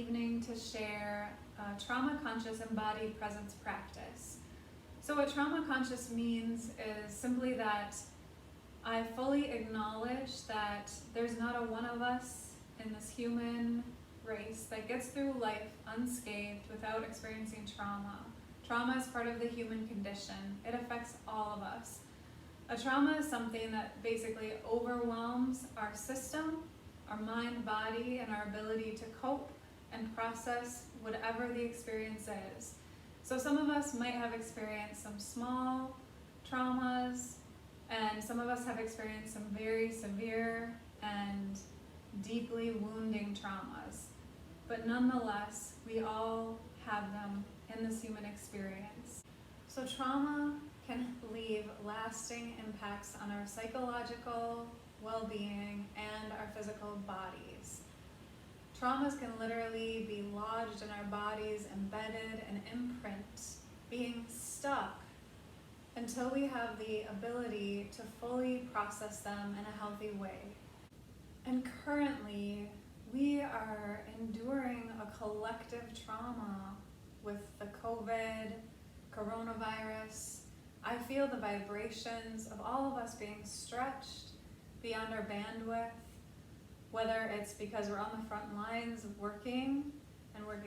evening to share a Trauma Conscious Embodied Presence practice. So what Trauma Conscious means is simply that I fully acknowledge that there's not a one of us in this human race that gets through life unscathed without experiencing trauma. Trauma is part of the human condition. It affects all of us. A trauma is something that basically overwhelms our system, our mind, body, and our ability to cope and process whatever the experience is. So some of us might have experienced some small traumas, and some of us have experienced some very severe and deeply wounding traumas. But nonetheless, we all have them in this human experience. So trauma can leave lasting impacts on our psychological well-being and our physical bodies. Traumas can literally be lodged in our bodies, embedded, and imprint, being stuck until we have the ability to fully process them in a healthy way. And currently, we are enduring a collective trauma with the coronavirus. I feel the vibrations of all of us being stretched beyond our bandwidth, whether it's because we're on the front lines working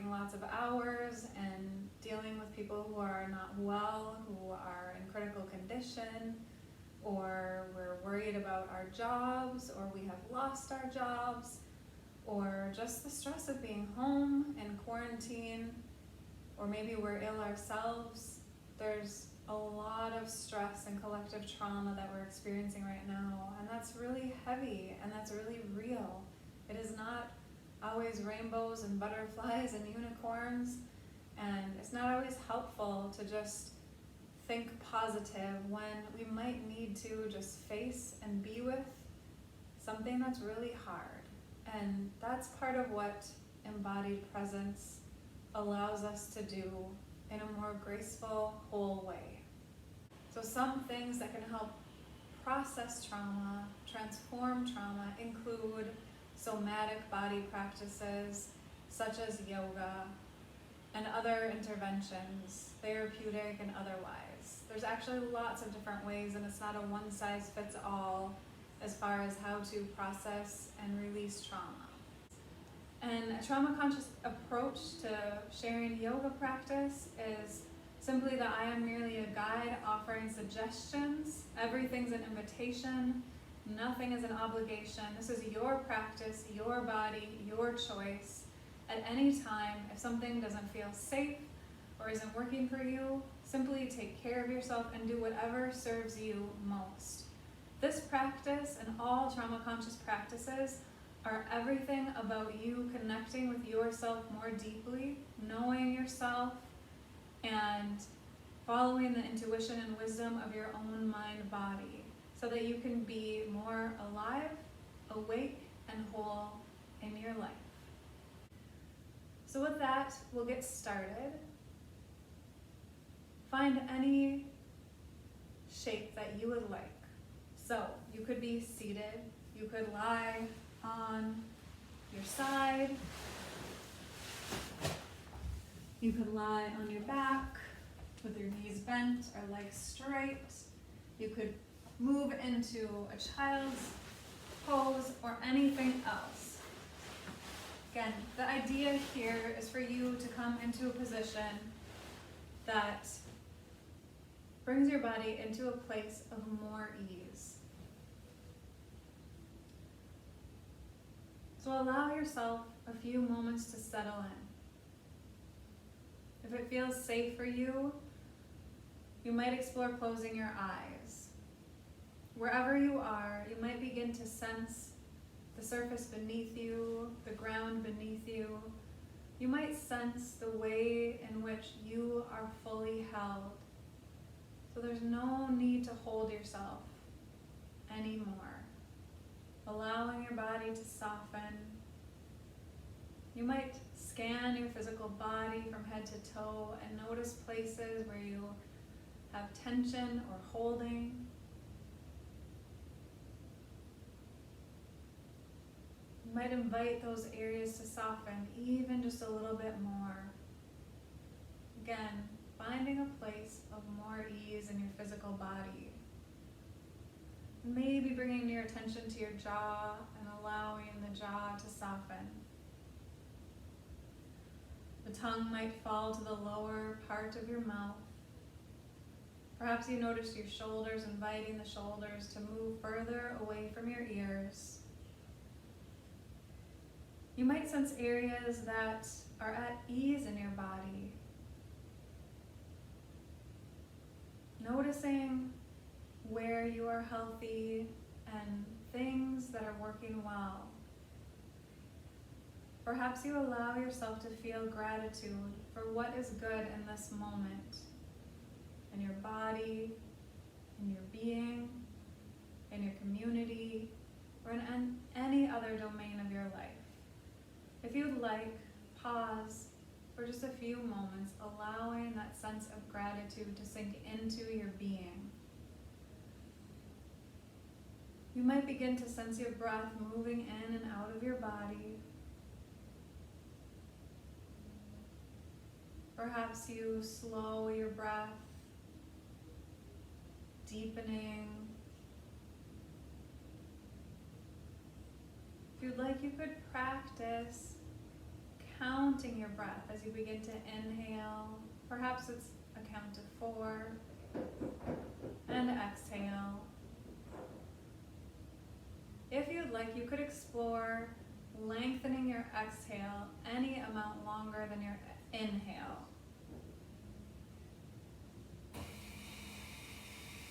lots of hours and dealing with people who are not well, who are in critical condition, or we're worried about our jobs, or we have lost our jobs, or just the stress of being home in quarantine, or maybe we're ill ourselves. There's a lot of stress and collective trauma that we're experiencing right now, and that's really heavy and that's really real. It is not always rainbows and butterflies and unicorns, and it's not always helpful to just think positive when we might need to just face and be with something that's really hard. And that's part of what embodied presence allows us to do in a more graceful, whole way. So some things that can help process trauma, transform trauma, include somatic body practices such as yoga and other interventions, therapeutic and otherwise. There's actually lots of different ways, and it's not a one-size-fits-all as far as how to process and release trauma. And a trauma-conscious approach to sharing yoga practice is simply that I am merely a guide offering suggestions. Everything's an invitation. Nothing is an obligation. This is your practice, your body, your choice. At any time, if something doesn't feel safe or isn't working for you, simply take care of yourself and do whatever serves you most. This practice and all trauma-conscious practices are everything about you connecting with yourself more deeply, knowing yourself, and following the intuition and wisdom of your own mind-body so that you can be more alive, awake, and whole in your life. So with that, we'll get started. Find any shape that you would like. So you could be seated, you could lie on your side, you could lie on your back with your knees bent or legs straight. You could move into a child's pose or anything else. Again, the idea here is for you to come into a position that brings your body into a place of more ease. So allow yourself a few moments to settle in. If it feels safe for you, you might explore closing your eyes. Wherever you are, you might begin to sense the surface beneath you, the ground beneath you. You might sense the way in which you are fully held. So there's no need to hold yourself anymore. Allowing your body to soften. You might scan your physical body from head to toe and notice places where you have tension or holding. You might invite those areas to soften even just a little bit more. Again, finding a place of more ease in your physical body. Maybe bringing your attention to your jaw and allowing the jaw to soften. The tongue might fall to the lower part of your mouth. Perhaps you notice your shoulders, inviting the shoulders to move further away from your ears. You might sense areas that are at ease in your body. Noticing where you are healthy and things that are working well. Perhaps you allow yourself to feel gratitude for what is good in this moment, in your body, in your being, in your community, or in any other domain of your life. If you'd like, pause for just a few moments, allowing that sense of gratitude to sink into your being. You might begin to sense your breath moving in and out of your body. Perhaps you slow your breath, deepening. If you'd like, you could practice counting your breath as you begin to inhale. Perhaps it's a count of 4, and exhale. If you'd like, you could explore lengthening your exhale any amount longer than your inhale.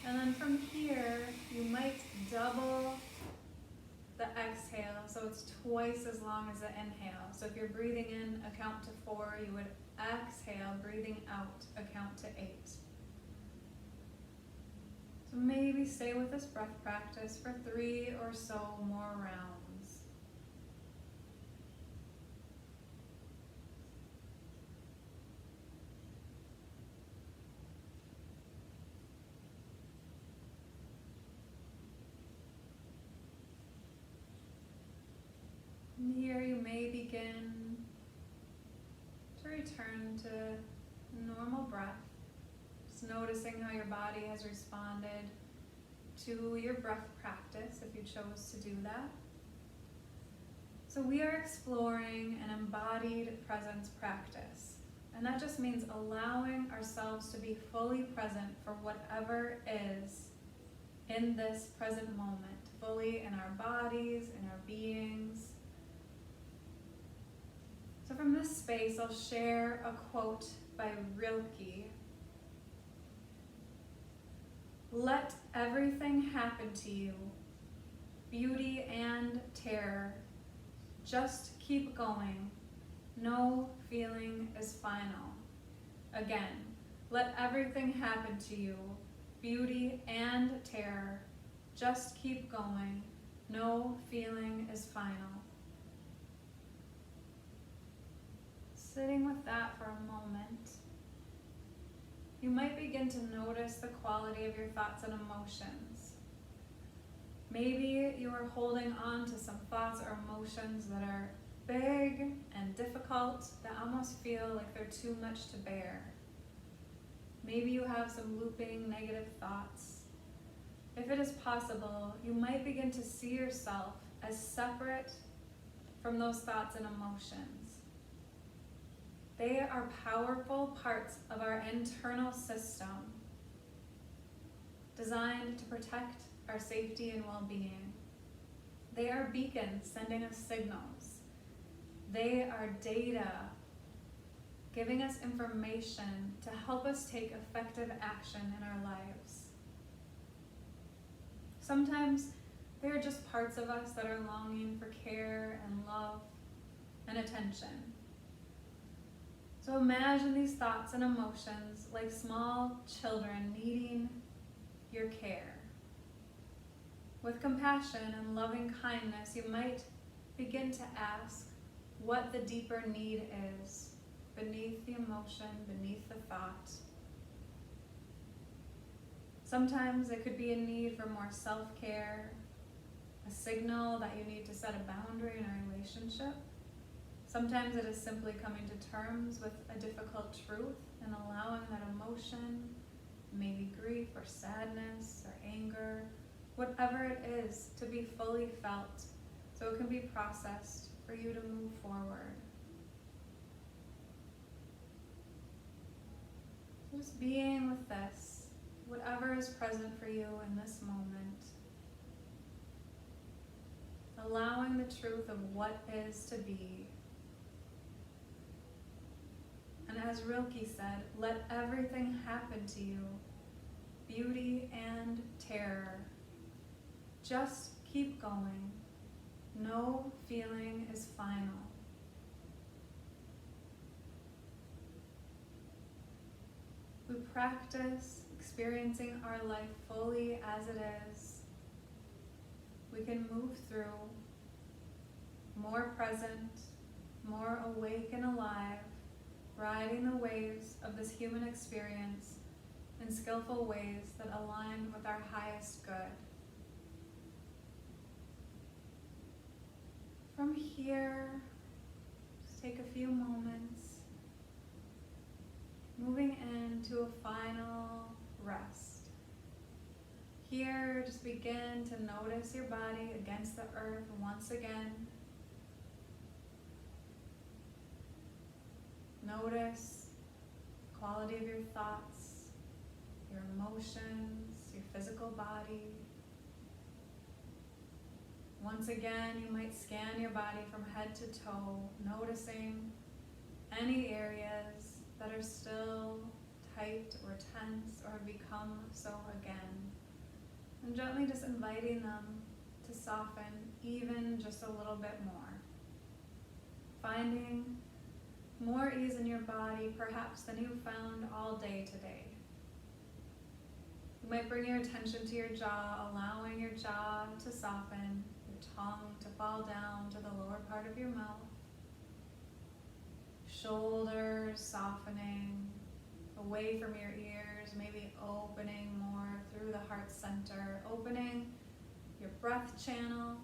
And then from here, you might double the exhale, so it's twice as long as the inhale. So if you're breathing in a count to 4, you would exhale, breathing out a count to 8. So maybe stay with this breath practice for 3 or so more rounds. And here you may begin to return to normal breath. Just noticing how your body has responded to your breath practice, if you chose to do that. So we are exploring an embodied presence practice. And that just means allowing ourselves to be fully present for whatever is in this present moment, fully in our bodies, in our beings. So from this space, I'll share a quote by Rilke. Let everything happen to you, beauty and terror. Just keep going. No feeling is final. Again, let everything happen to you, beauty and terror. Just keep going. No feeling is final. Sitting with that for a moment, you might begin to notice the quality of your thoughts and emotions. Maybe you are holding on to some thoughts or emotions that are big and difficult, that almost feel like they're too much to bear. Maybe you have some looping negative thoughts. If it is possible, you might begin to see yourself as separate from those thoughts and emotions. They are powerful parts of our internal system, designed to protect our safety and well-being. They are beacons sending us signals. They are data giving us information to help us take effective action in our lives. Sometimes they are just parts of us that are longing for care and love and attention. So imagine these thoughts and emotions like small children needing your care. With compassion and loving kindness, you might begin to ask what the deeper need is beneath the emotion, beneath the thought. Sometimes it could be a need for more self-care, a signal that you need to set a boundary in a relationship. Sometimes it is simply coming to terms with a difficult truth and allowing that emotion, maybe grief or sadness or anger, whatever it is, to be fully felt so it can be processed for you to move forward. Just being with this, whatever is present for you in this moment. Allowing the truth of what is to be. And as Rilke said, let everything happen to you, beauty and terror. Just keep going. No feeling is final. We practice experiencing our life fully as it is. We can move through more present, more awake and alive, riding the waves of this human experience in skillful ways that align with our highest good. From here, just take a few moments, moving into a final rest. Here, just begin to notice your body against the earth once again. Notice the quality of your thoughts, your emotions, your physical body. Once again, you might scan your body from head to toe, noticing any areas that are still tight or tense or have become so again. And gently just inviting them to soften even just a little bit more. Finding more ease in your body, perhaps, than you found all day today. You might bring your attention to your jaw, allowing your jaw to soften, your tongue to fall down to the lower part of your mouth. Shoulders softening away from your ears, maybe opening more through the heart center, opening your breath channel.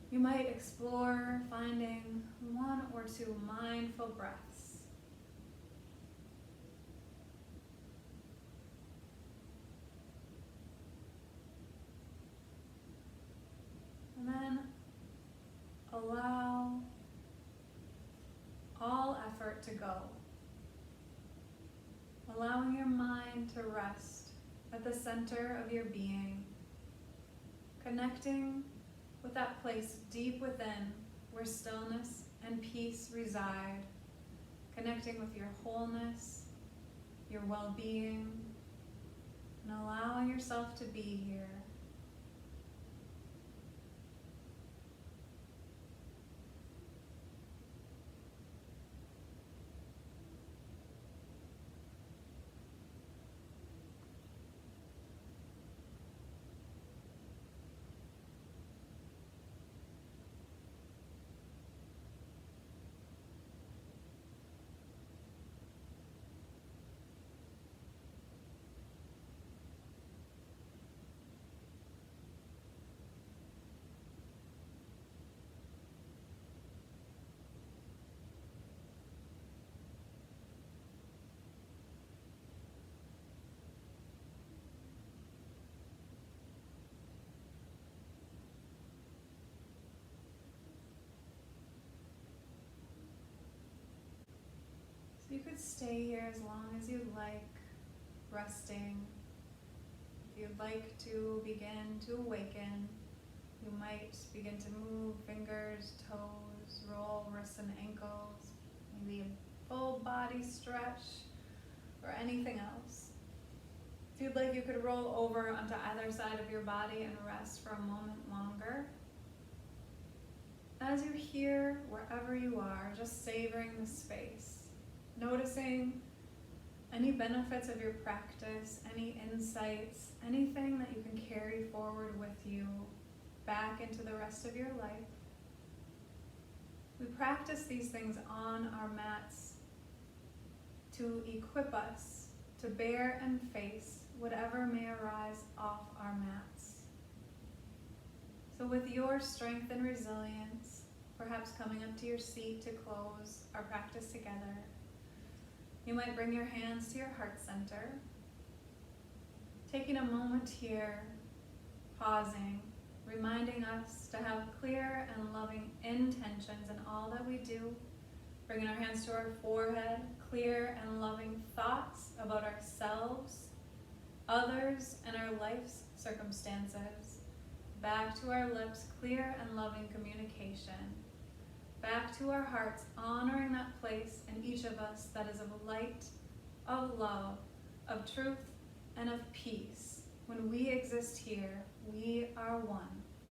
You might explore finding one or two mindful breaths. And then allow all effort to go. Allowing your mind to rest at the center of your being. Connecting with that place deep within where stillness and peace reside, connecting with your wholeness, your well-being, and allowing yourself to be here. So you could stay here as long as you'd like, resting. If you'd like to begin to awaken, you might begin to move fingers, toes, roll wrists and ankles, maybe a full body stretch, or anything else. If you'd like, you could roll over onto either side of your body and rest for a moment longer. As you're here, wherever you are, just savoring the space, noticing any benefits of your practice, any insights, anything that you can carry forward with you back into the rest of your life. We practice these things on our mats to equip us to bear and face whatever may arise off our mats. So with your strength and resilience, perhaps coming up to your seat to close our practice together, you might bring your hands to your heart center, taking a moment here, pausing, reminding us to have clear and loving intentions in all that we do, bringing our hands to our forehead, clear and loving thoughts about ourselves, others, and our life's circumstances. Back to our lips, clear and loving communication. Back to our hearts, honoring that place in each of us that is of light, of love, of truth, and of peace. When we exist here, we are one.